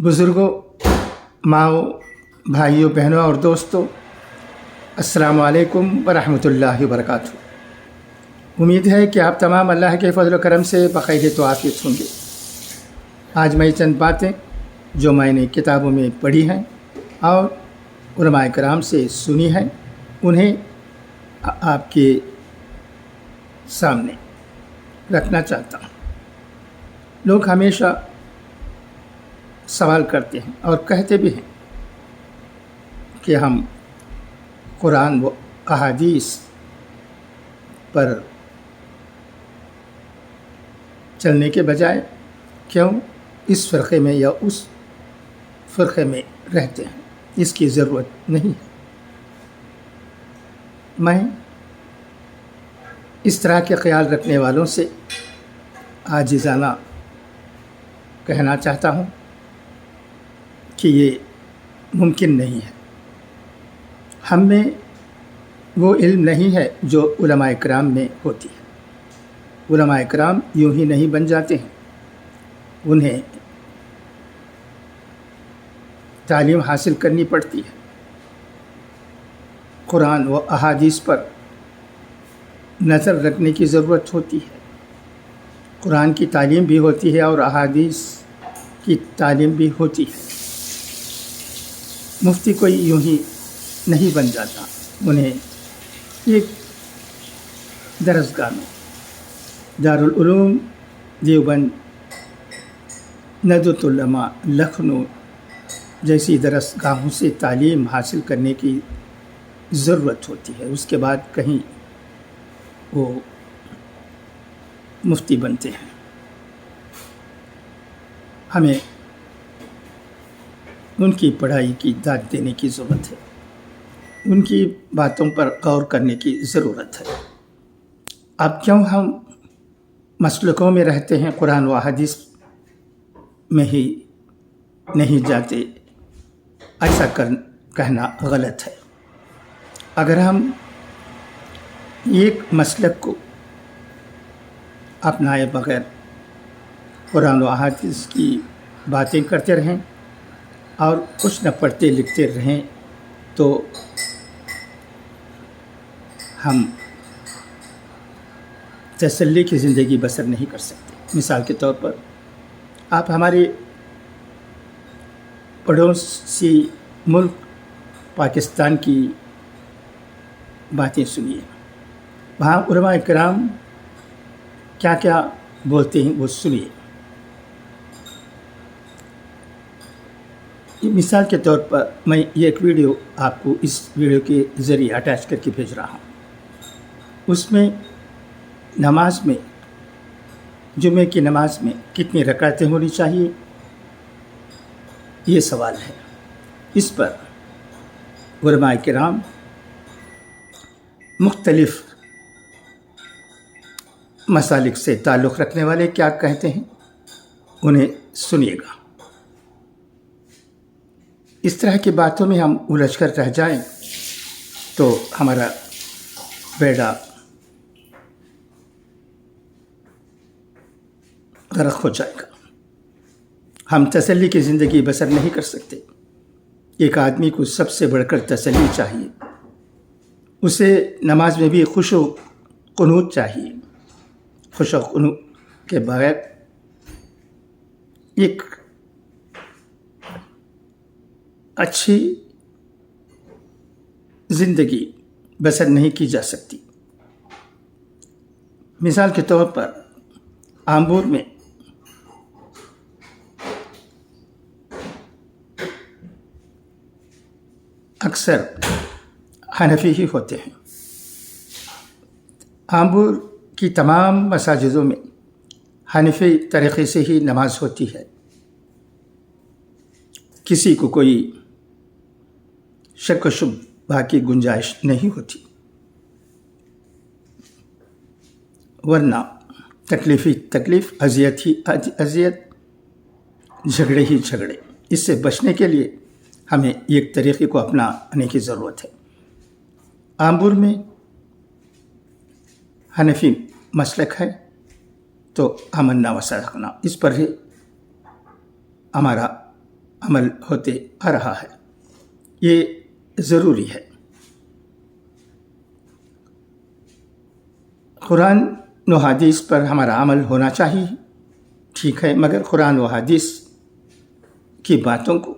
बुज़ुर्गों, माओ, भाइयों, बहनों और दोस्तों, अस्सलामु अलैकुम वरहमतुल्लाहि वबरकातुहू। उम्मीद है कि आप तमाम अल्लाह के फ़ज़ल व करम से बख़ैर तो आफ़ियत होंगे। आज मैं चंद बातें जो मैंने किताबों में पढ़ी हैं और उलमाए किराम से सुनी हैं, उन्हें आपके सामने रखना चाहता हूँ। लोग हमेशा सवाल करते हैं और कहते भी हैं कि हम कुरान व अहादीस पर चलने के बजाय क्यों इस फ़िरक़े में या उस फ़िरक़े में रहते हैं, इसकी ज़रूरत नहीं है। मैं इस तरह के ख़याल रखने वालों से आजिज़ाना कहना चाहता हूँ कि ये मुमकिन नहीं है। हम में वो इल्म नहीं है जो उलमाए किराम में होती है। उलमाए किराम यूं ही नहीं बन जाते हैं, उन्हें तालीम हासिल करनी पड़ती है। कुरान व अहादीस पर नज़र रखने की ज़रूरत होती है। कुरान की तालीम भी होती है और अहादीस की तालीम भी होती है। मुफ्ती कोई यूं ही नहीं बन जाता, उन्हें एक दरसगाह में, दारुल उलूम देवबंद, नदवतुल उलमा लखनऊ जैसी दरसगाहों से तालीम हासिल करने की ज़रूरत होती है। उसके बाद कहीं वो मुफ्ती बनते हैं। हमें उनकी पढ़ाई की दाद देने की ज़रूरत है, उनकी बातों पर गौर करने की ज़रूरत है। अब क्यों हम मसलकों में रहते हैं, कुरान व हदीस में ही नहीं जाते, ऐसा कहना गलत है। अगर हम एक मसलक को अपनाए बगैर कुरान व हदीस की बातें करते रहें और कुछ न पढ़ते लिखते रहें तो हम तसल्ली की ज़िंदगी बसर नहीं कर सकते। मिसाल के तौर पर आप हमारे पड़ोसी मुल्क पाकिस्तान की बातें सुनिए। वहाँ उलमाए किराम क्या क्या बोलते हैं वो सुनिए। मिसाल के तौर पर मैं ये एक वीडियो आपको इस वीडियो के ज़रिए अटैच करके भेज रहा हूँ। उसमें नमाज में, जुमे की नमाज में कितनी रकातें होनी चाहिए, ये सवाल है। इस पर उलमाए किराम मुख्तलिफ़ मसालिक से ताल्लुक़ रखने वाले क्या कहते हैं, उन्हें सुनिएगा। इस तरह की बातों में हम उलझ कर रह जाएं तो हमारा बेड़ा गर्क हो जाएगा। हम तसल्ली की ज़िंदगी बसर नहीं कर सकते। एक आदमी को सबसे बढ़कर तसल्ली चाहिए, उसे नमाज में भी खुश व कुनूत चाहिए। खुश व कुनूत के बगैर एक अच्छी ज़िंदगी बसर नहीं की जा सकती। मिसाल के तौर पर आम्बूर में अक्सर हनफी ही होते हैं। आम्बूर की तमाम मसाजिदों में हनफी तरीक़े से ही नमाज होती है। किसी को कोई शक व शुबहा की गुंजाइश नहीं होती, वरना तकलीफ़, अज़ियत ही अज़ियत, झगड़े ही झगड़े। इससे बचने के लिए हमें एक तरीक़े को अपनाने की ज़रूरत है। आम्बूर में हनफी मसलक है तो अमन्ना व सदक़ना, इस पर ही हमारा عمل ہوتے آ رہا ہے، یہ ضروری ہے۔ قرآن و حدیث پر ہمارا عمل ہونا چاہیے، ٹھیک ہے، مگر قرآن و حدیث کی باتوں کو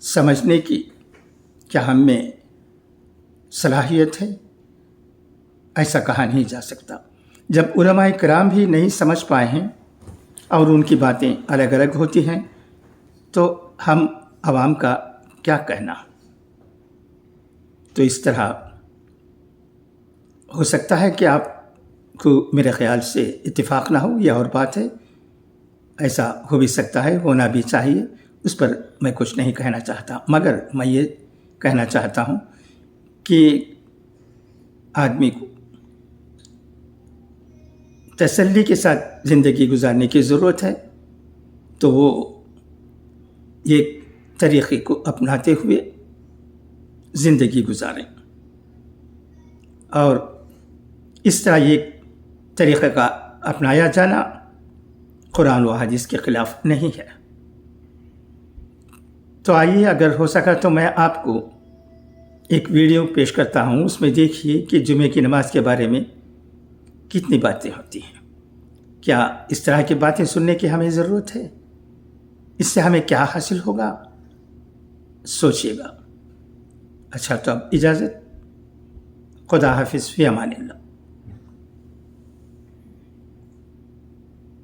سمجھنے کی کیا ہم میں صلاحیت ہے؟ ایسا کہا نہیں جا سکتا۔ جب علماء کرام بھی نہیں سمجھ پائے ہیں اور ان کی باتیں الگ الگ ہوتی ہیں تو ہم عوام کا کیا کہنا؟ تو اس طرح ہو سکتا ہے کہ آپ کو میرے خیال سے اتفاق نہ ہو، یہ اور بات ہے، ایسا ہو بھی سکتا ہے، ہونا بھی چاہیے، اس پر میں کچھ نہیں کہنا چاہتا، مگر میں یہ کہنا چاہتا ہوں کہ آدمی کو تسلی کے ساتھ زندگی گزارنے کی ضرورت ہے، تو وہ ایک طریقے کو اپناتے ہوئے زندگی گزاریں، اور اس طرح یہ طریقہ کا اپنایا جانا قرآن و حدیث کے خلاف نہیں ہے۔ تو آئیے، اگر ہو سکا تو میں آپ کو ایک ویڈیو پیش کرتا ہوں، اس میں دیکھیے کہ جمعے کی نماز کے بارے میں کتنی باتیں ہوتی ہیں۔ کیا اس طرح کی باتیں سننے کی ہمیں ضرورت ہے؟ اس سے ہمیں کیا حاصل ہوگا؟ سوچیے گا۔ اچھا، تو اب اجازت، خدا حافظ، فی امان اللہ۔